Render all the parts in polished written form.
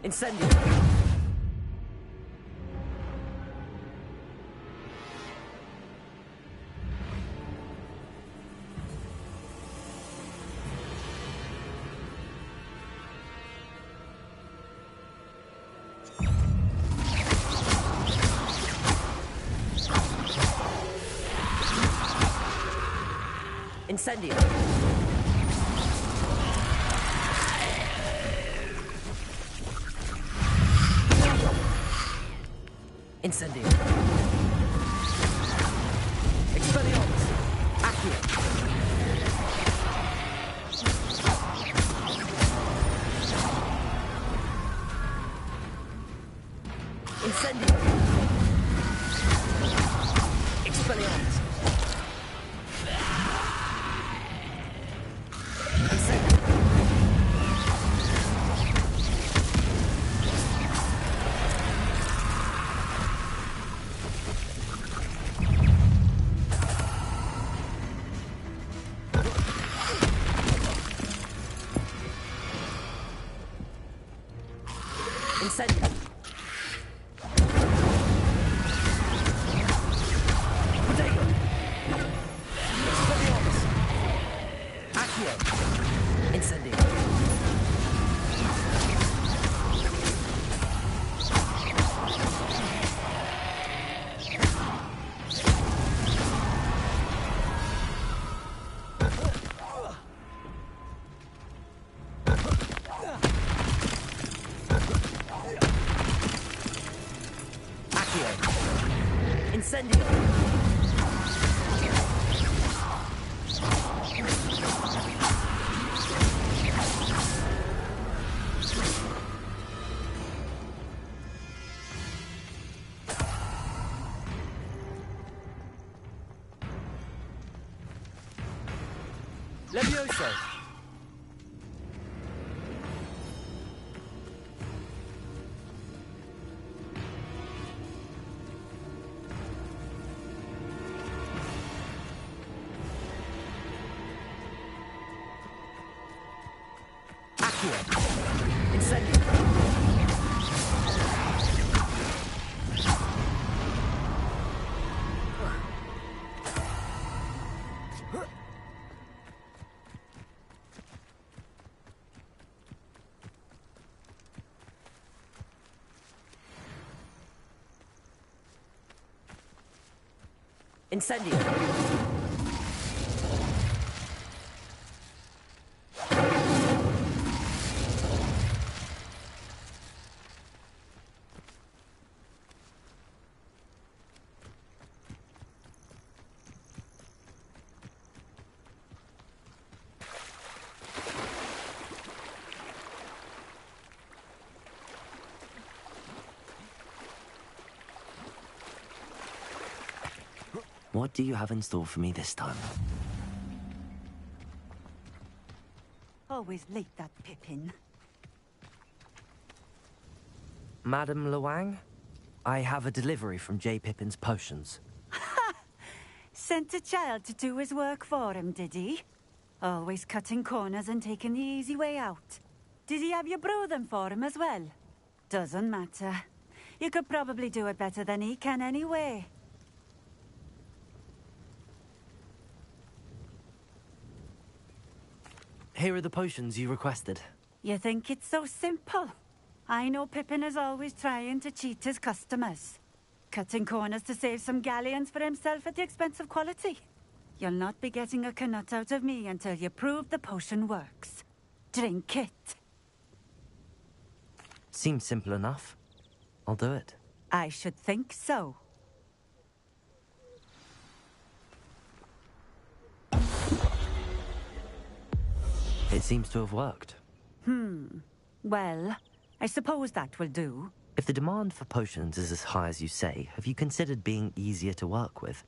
Incendio. Incendio. Incendio. Expelliarmus. Accio. Incendio. Expelliarmus. Incendio. Potato. Expelliarmus. Accio. Incendio. Incendio. Levioso. Incendio. Incendio. What do you have in store for me this time? Always late, that Pippin. Madame Luang, I have a delivery from J. Pippin's potions. Sent a child to do his work for him, did he? Always cutting corners and taking the easy way out. Did he have you brew them for him as well? Doesn't matter. You could probably do it better than he can anyway. Here are the potions you requested. You think it's so simple? I know Pippin is always trying to cheat his customers. Cutting corners to save some galleons for himself at the expense of quality. You'll not be getting a canut out of me until you prove the potion works. Drink it. Seems simple enough. I'll do it. I should think so. It seems to have worked. Well, I suppose that will do. If the demand for potions is as high as you say, have you considered being easier to work with?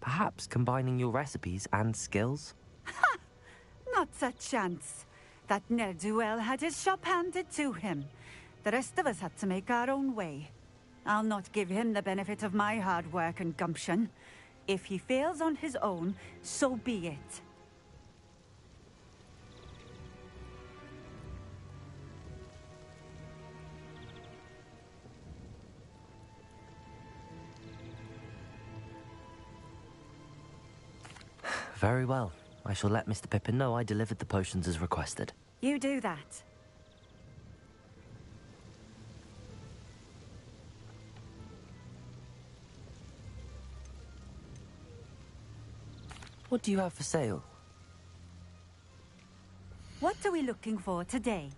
Perhaps combining your recipes and skills? Not a chance. That ne'er-do-well had his shop handed to him. The rest of us had to make our own way. I'll not give him the benefit of my hard work and gumption. If he fails on his own, so be it. Very well. I shall let Mr. Pippin know I delivered the potions as requested. You do that. What do you have for sale? What are we looking for today?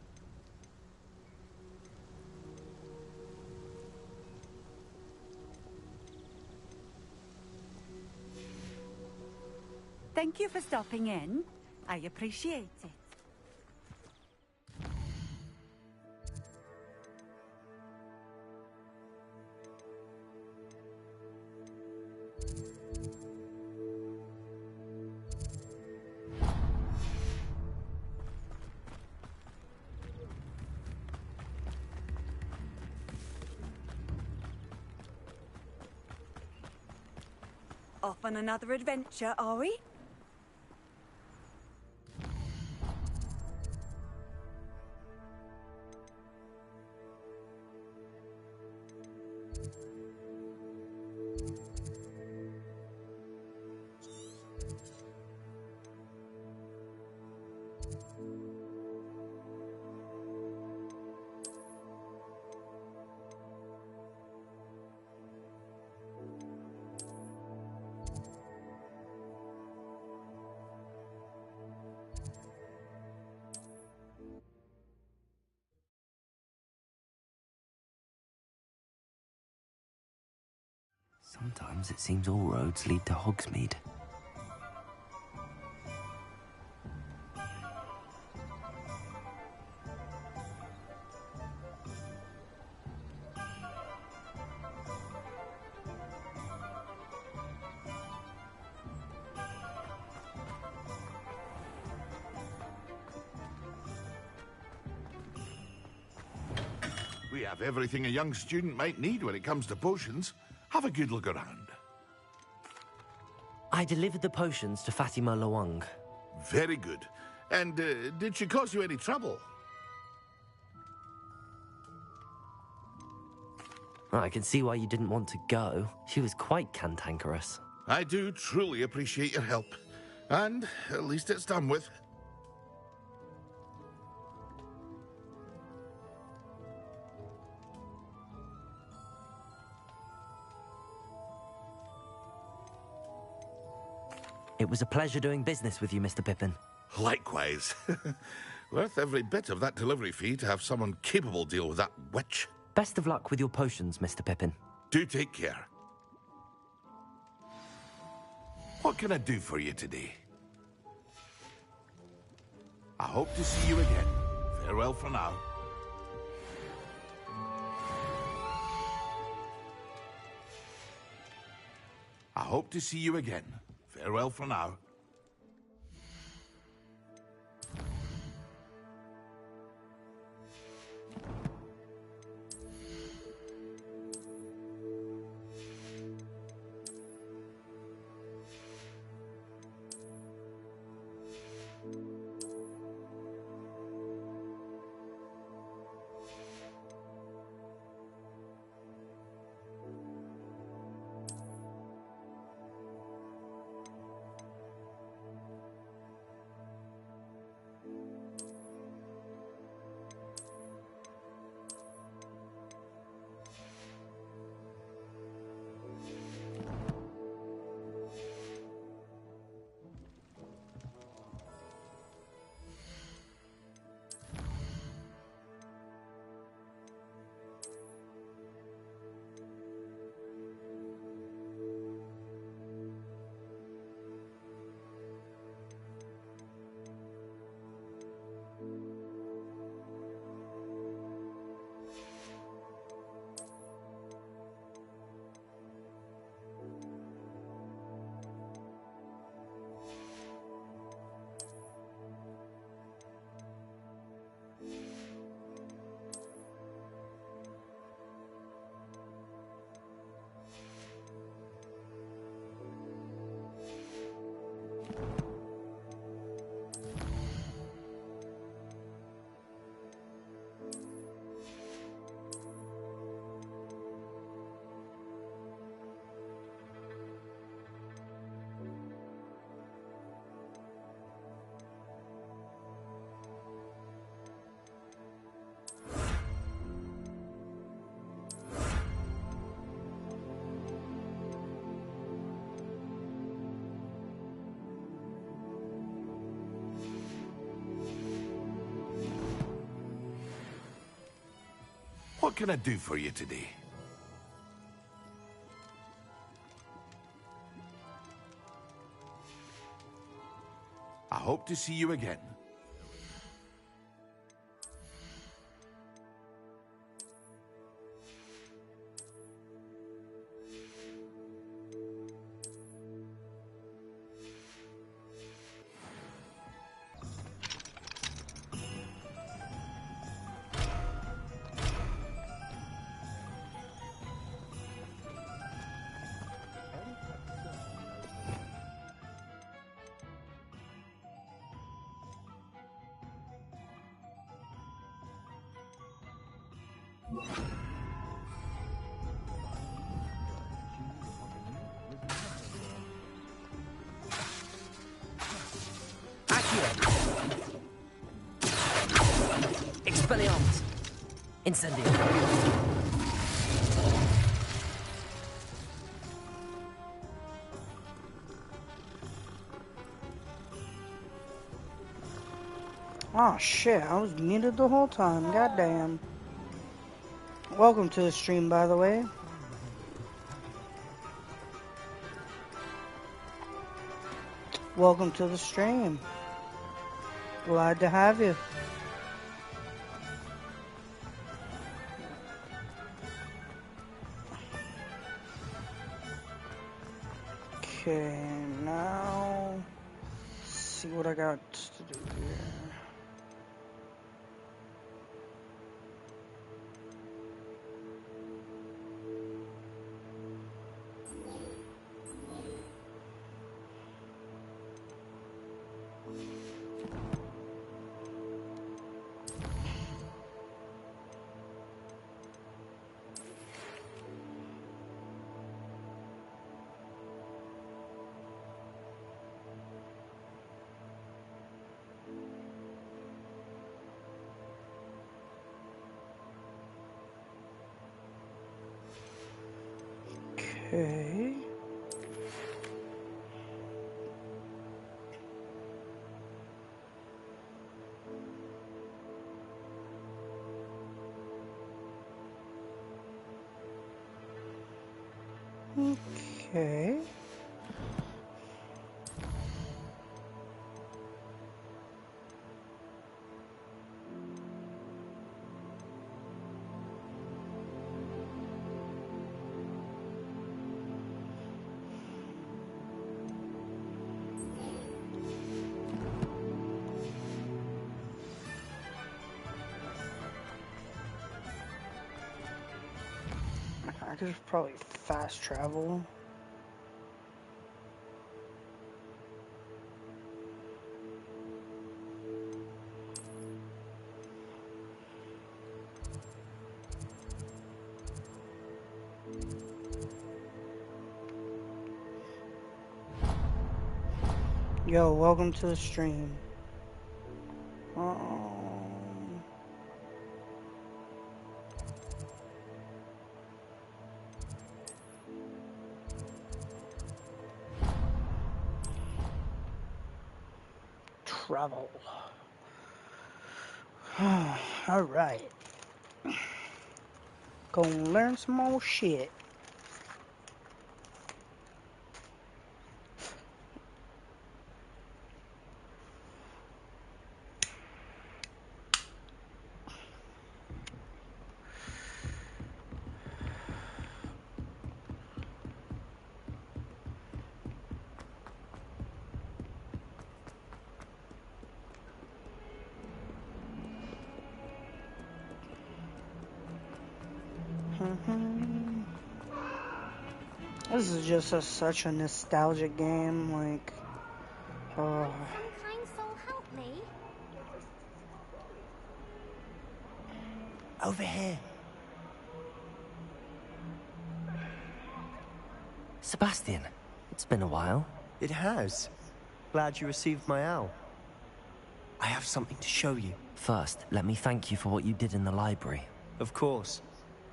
Thank you for stopping in. I appreciate it. Off on another adventure, are we? Sometimes it seems all roads lead to Hogsmeade. We have everything a young student might need when it comes to potions. Have a good look around. I delivered the potions to Fatima Lawang. Very good. And did she cause you any trouble? I can see why you didn't want to go. She was quite cantankerous. I do truly appreciate your help. And at least it's done with. It was a pleasure doing business with you, Mr. Pippin. Likewise. Worth every bit of that delivery fee to have someone capable deal with that witch. Best of luck with your potions, Mr. Pippin. Do take care. What can I do for you today? I hope to see you again. Farewell for now. I hope to see you again. Farewell for now. What can I do for you today? I hope to see you again. Expelliarmus. Incendio. Oh shit, I was muted the whole time. Goddamn. Welcome to the stream, by the way. Welcome to the stream. Glad to have you. Okay, now let's see what I got to do here. Okay. Okay. I could probably fast travel. Yo, welcome to the stream. Travel. All right. Go learn some more shit. This is just such a nostalgic game, like, Kind soul help me. Over here. Sebastian, it's been a while. It has. Glad you received my owl. I have something to show you. First, let me thank you for what you did in the library. Of course.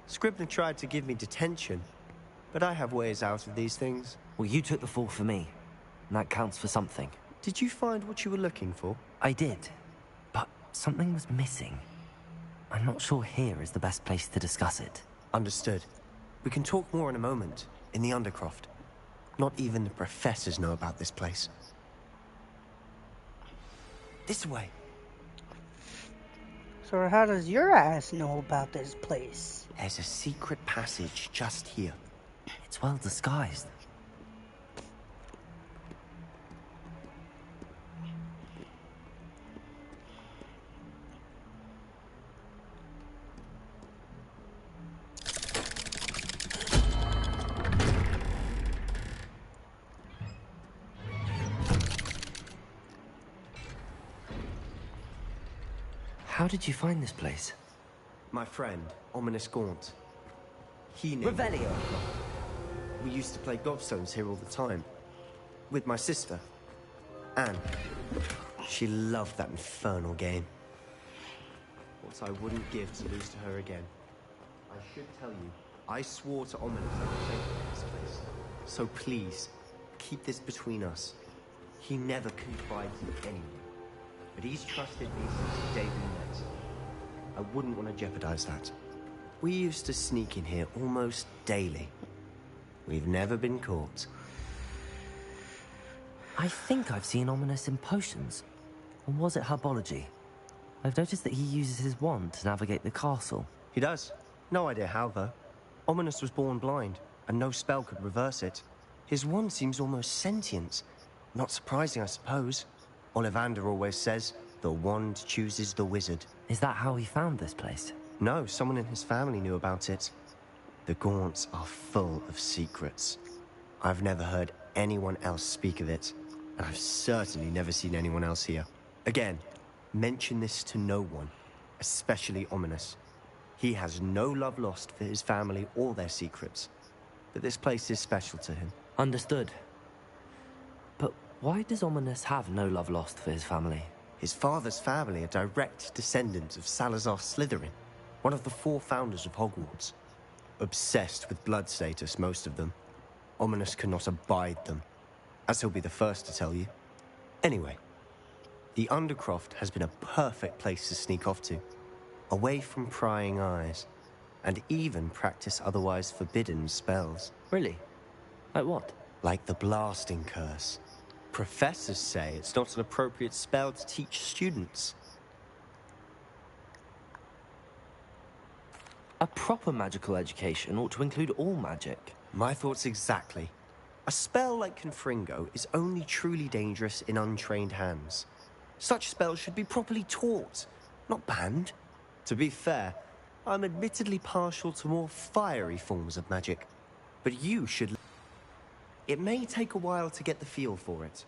Scribner tried to give me detention, but I have ways out of these things. Well, you took the fall for me, and that counts for something. Did you find what you were looking for? I did, but something was missing. I'm not sure here is the best place to discuss it. Understood. We can talk more in a moment, in the Undercroft. Not even the professors know about this place. This way. So how does your ass know about this place? There's a secret passage just here. It's well disguised. How did you find this place? My friend, Ominous Gaunt. He named Revelio. We used to play gobstones here all the time. With my sister, Anne. She loved that infernal game. What I wouldn't give to lose to her again. I should tell you, I swore to Ominous I would take her to this place. So please, keep this between us. He never confided in anyone. But he's trusted me since the day we met. I wouldn't want to jeopardize that. We used to sneak in here almost daily. We've never been caught. I think I've seen Ominous in potions. Or was it herbology? I've noticed that he uses his wand to navigate the castle. He does. No idea how, though. Ominous was born blind, and no spell could reverse it. His wand seems almost sentient. Not surprising, I suppose. Ollivander always says, the wand chooses the wizard. Is that how he found this place? No, someone in his family knew about it. The Gaunts are full of secrets. I've never heard anyone else speak of it, and I've certainly never seen anyone else here. Again, mention this to no one, especially Ominous. He has no love lost for his family or their secrets, but this place is special to him. Understood. But why does Ominous have no love lost for his family? His father's family are direct descendants of Salazar Slytherin, one of the 4 founders of Hogwarts. Obsessed with blood status, most of them. Ominous cannot abide them, as he'll be the first to tell you. Anyway, the Undercroft has been a perfect place to sneak off to, away from prying eyes, and even practice otherwise forbidden spells. Really? Like what? Like the blasting curse. Professors say it's not an appropriate spell to teach students. A proper magical education ought to include all magic. My thoughts exactly. A spell like Confringo is only truly dangerous in untrained hands. Such spells should be properly taught, not banned. To be fair, I'm admittedly partial to more fiery forms of magic, but you should... It may take a while to get the feel for it.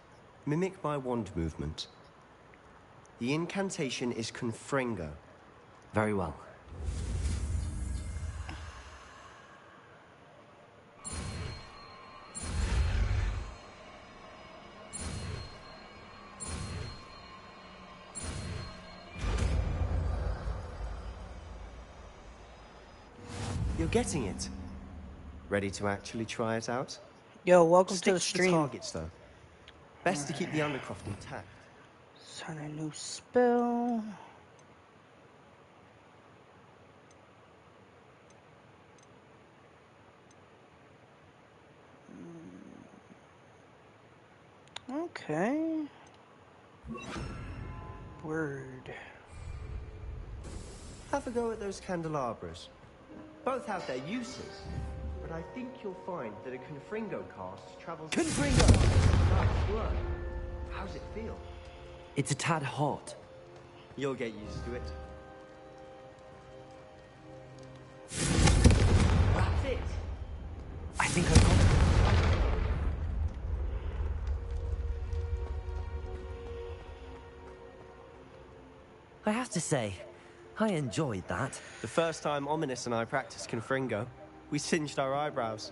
Mimic my wand movement. The incantation is Confringo. Very well. You're getting it. Ready to actually try it out? Yo, welcome Stick to the stream. targets, though. Best to keep the Undercroft intact. Sign a new spell. Okay. Word. Have a go at those candelabras. Both have their uses, but I think you'll find that a Confringo cast travels... Confringo! How's it feel? It's a tad hot. You'll get used to it. That's it! I think I got it. I have to say, I enjoyed that. The first time Ominous and I practiced Confringo, we singed our eyebrows.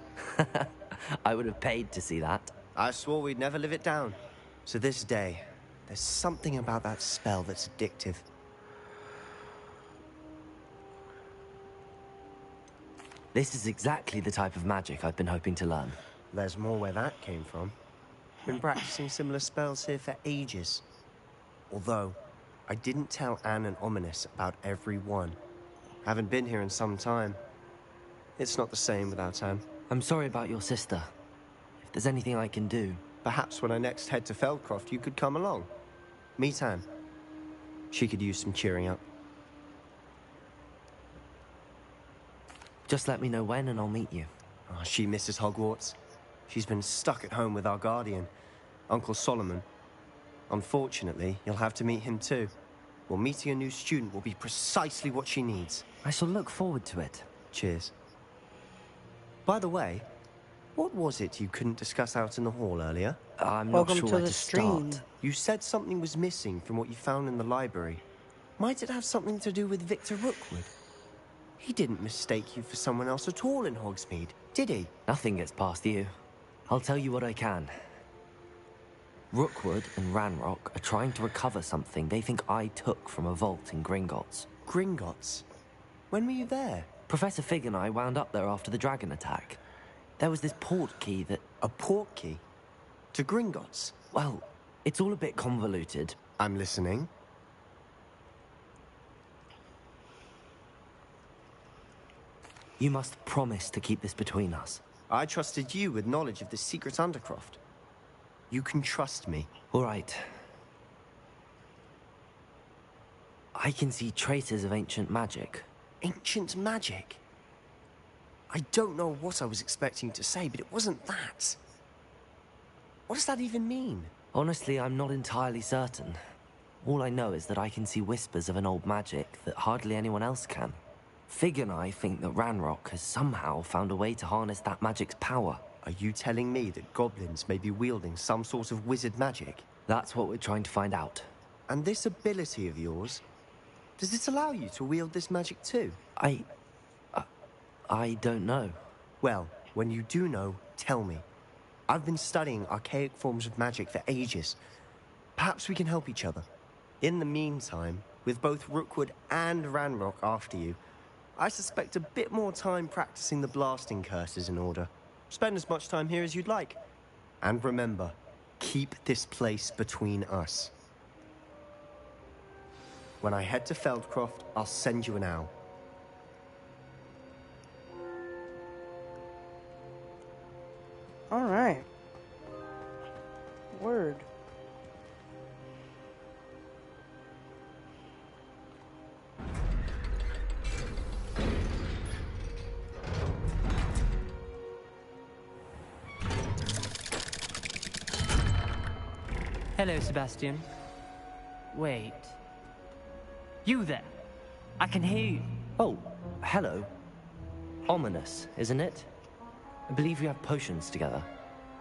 I would have paid to see that. I swore we'd never live it down. To this day, there's something about that spell that's addictive. This is exactly the type of magic I've been hoping to learn. There's more where that came from. Been practicing similar spells here for ages. Although, I didn't tell Anne and Ominous about every one. Haven't been here in some time. It's not the same without Anne. I'm sorry about your sister. If there's anything I can do... Perhaps when I next head to Feldcroft, you could come along. Meet Anne. She could use some cheering up. Just let me know when and I'll meet you. Oh, she misses Hogwarts. She's been stuck at home with our guardian, Uncle Solomon. Unfortunately, you'll have to meet him too. Well, meeting a new student will be precisely what she needs. I shall look forward to it. Cheers. By the way, what was it you couldn't discuss out in the hall earlier? I'm not Welcome sure to where the to stream. start. You said something was missing from what you found in the library. Might it have something to do with Victor Rookwood? He didn't mistake you for someone else at all in Hogsmeade, did he? Nothing gets past you. I'll tell you what I can. Rookwood and Ranrock are trying to recover something they think I took from a vault in Gringotts. Gringotts? When were you there? Professor Fig and I wound up there after the dragon attack. There was this port key that... A port key? To Gringotts? Well, it's all a bit convoluted. I'm listening. You must promise to keep this between us. I trusted you with knowledge of the secret Undercroft. You can trust me. All right. I can see traces of ancient magic. Ancient magic? I don't know what I was expecting to say, but it wasn't that. What does that even mean? Honestly, I'm not entirely certain. All I know is that I can see whispers of an old magic that hardly anyone else can. Fig and I think that Ranrock has somehow found a way to harness that magic's power. Are you telling me that goblins may be wielding some sort of wizard magic? That's what we're trying to find out. And this ability of yours, does it allow you to wield this magic too? I don't know. Well, when you do know, tell me. I've been studying archaic forms of magic for ages. Perhaps we can help each other. In the meantime, with both Rookwood and Ranrock after you, I suspect a bit more time practicing the blasting curse is in order. Spend as much time here as you'd like. And remember, keep this place between us. When I head to Feldcroft, I'll send you an owl. All right. Word. Hello, Sebastian. Wait. You there? I can hear you. Oh, hello. Ominous, isn't it? I believe we have potions together.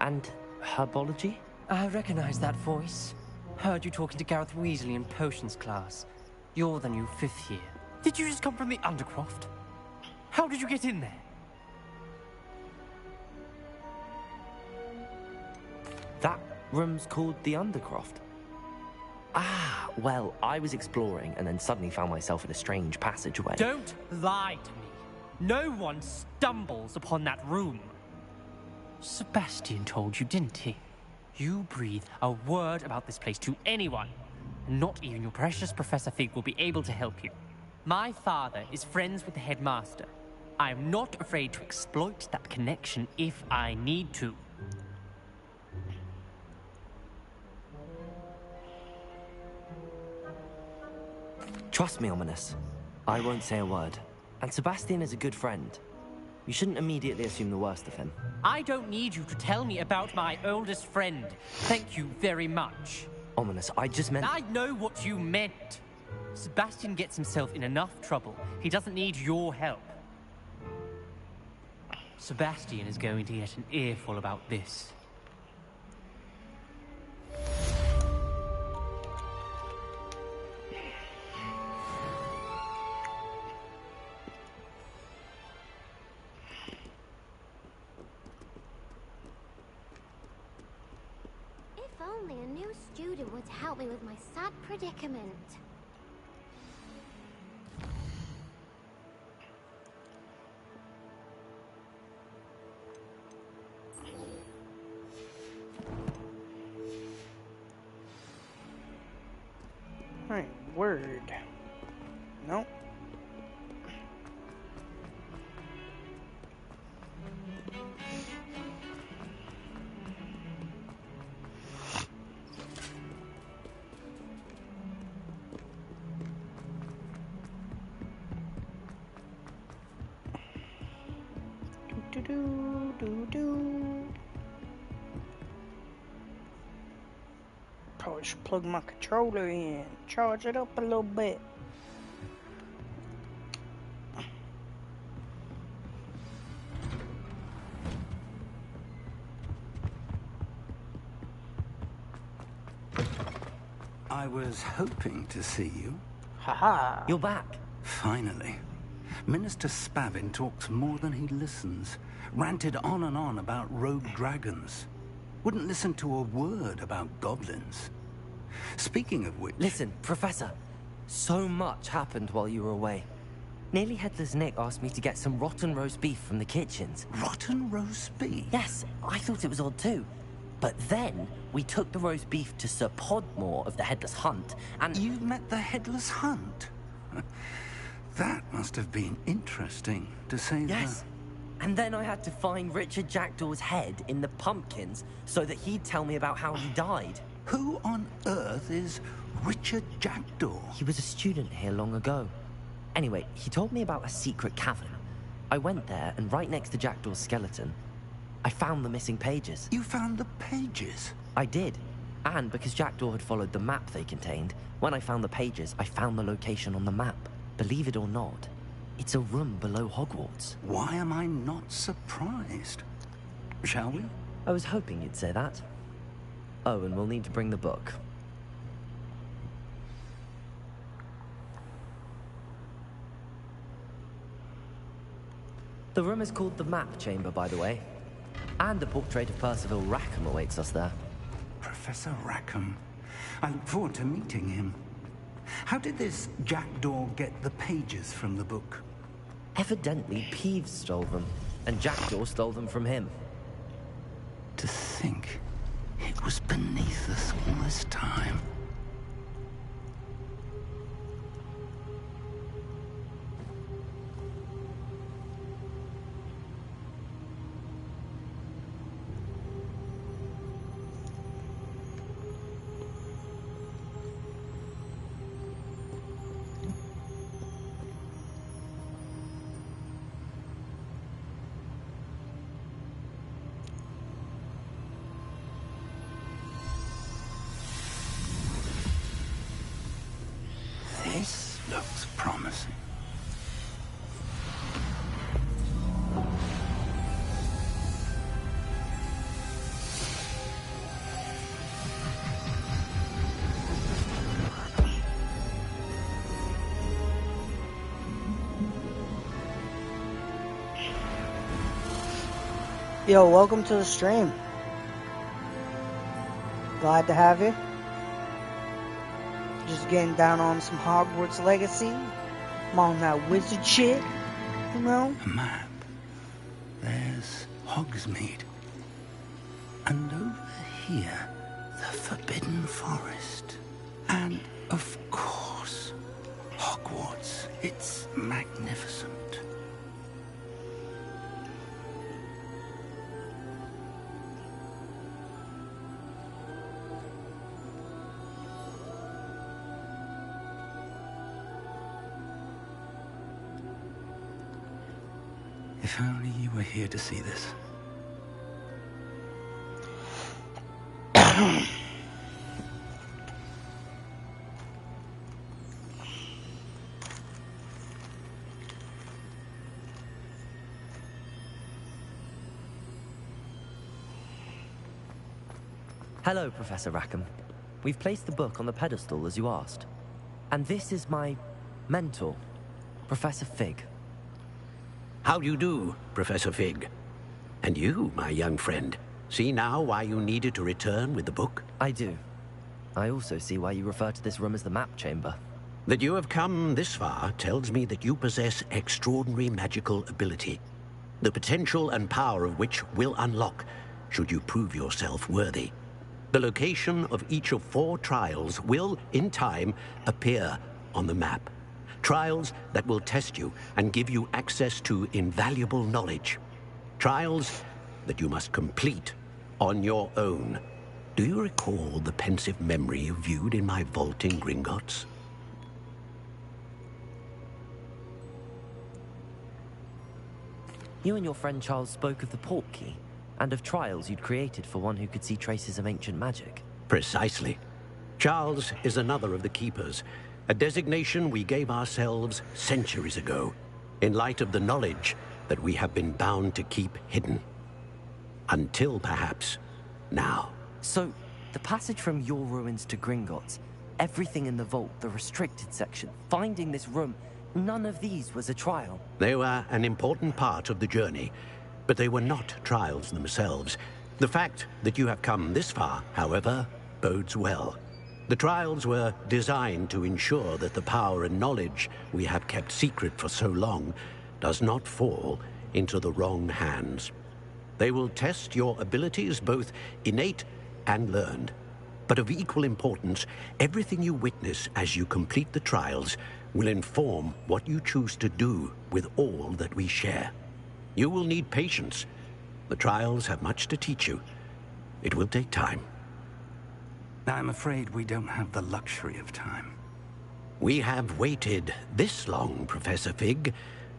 And herbology? I recognize that voice. Heard you talking to Gareth Weasley in potions class. You're the new 5th year. Did you just come from the Undercroft? How did you get in there? That room's called the Undercroft. Ah, well, I was exploring and then suddenly found myself in a strange passageway. Don't lie to me. No one stumbles upon that room. Sebastian told you, didn't he? You breathe a word about this place to anyone, and not even your precious Professor Fig will be able to help you. My father is friends with the headmaster. I am not afraid to exploit that connection if I need to. Trust me, Ominous. I won't say a word. And Sebastian is a good friend. You shouldn't immediately assume the worst of him. I don't need you to tell me about my oldest friend. Thank you very much. Ominous, I just meant... I know what you meant. Sebastian gets himself in enough trouble. He doesn't need your help. Sebastian is going to get an earful about this. If only a new student would help me with my sad predicament. All right, word. Nope. do do do. Probably should plug my controller in, charge it up a little bit. I was hoping to see you. Haha. You're back. Finally. Minister Spavin talks more than he listens. Ranted on and on about rogue dragons. Wouldn't listen to a word about goblins. Speaking of which... Listen, Professor. So much happened while you were away. Nearly Headless Nick asked me to get some rotten roast beef from the kitchens. Rotten roast beef? Yes, I thought it was odd too. But then, we took the roast beef to Sir Podmore of the Headless Hunt, and... You met the Headless Hunt? That must have been interesting, to say the... Yes. And then I had to find Richard Jackdaw's head in the pumpkins so that he'd tell me about how he died. Who on earth is Richard Jackdaw? He was a student here long ago. Anyway, he told me about a secret cavern. I went there, and right next to Jackdaw's skeleton, I found the missing pages. You found the pages? I did. And because Jackdaw had followed the map they contained, when I found the pages, I found the location on the map. Believe it or not, it's a room below Hogwarts. Why am I not surprised? Shall we? I was hoping you'd say that. Oh, and we'll need to bring the book. The room is called the Map Chamber, by the way. And a portrait of Percival Rackham awaits us there. Professor Rackham. I look forward to meeting him. How did this Jackdaw get the pages from the book? Evidently, Peeves stole them, and Jackdaw stole them from him. To think it was beneath us all this time. This looks promising. Yo, welcome to the stream. Glad to have you. Just getting down on some Hogwarts Legacy. I'm on that wizard shit, you know? A map. There's Hogsmeade. And over here, the Forbidden Forest. And, of course, Hogwarts. It's magnificent. If only you were here to see this. Hello, Professor Rackham. We've placed the book on the pedestal, as you asked. And this is my mentor, Professor Fig. How do you do, Professor Fig? And you, my young friend, see now why you needed to return with the book? I do. I also see why you refer to this room as the Map Chamber. That you have come this far tells me that you possess extraordinary magical ability, the potential and power of which will unlock should you prove yourself worthy. The location of each of 4 trials will, in time, appear on the map. Trials that will test you and give you access to invaluable knowledge. Trials that you must complete on your own. Do you recall the pensive memory you viewed in my vault in Gringotts? You and your friend Charles spoke of the port key, and of trials you'd created for one who could see traces of ancient magic. Precisely. Charles is another of the Keepers, a designation we gave ourselves centuries ago, in light of the knowledge that we have been bound to keep hidden. Until, perhaps, now. So, the passage from your ruins to Gringotts, everything in the vault, the restricted section, finding this room, none of these was a trial. They were an important part of the journey, but they were not trials themselves. The fact that you have come this far, however, bodes well. The trials were designed to ensure that the power and knowledge we have kept secret for so long does not fall into the wrong hands. They will test your abilities, both innate and learned. But of equal importance, everything you witness as you complete the trials will inform what you choose to do with all that we share. You will need patience. The trials have much to teach you. It will take time. I'm afraid we don't have the luxury of time. We have waited this long, Professor Fig.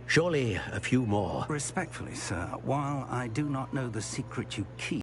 Surely a few more. Respectfully, sir, while I do not know the secret you keep,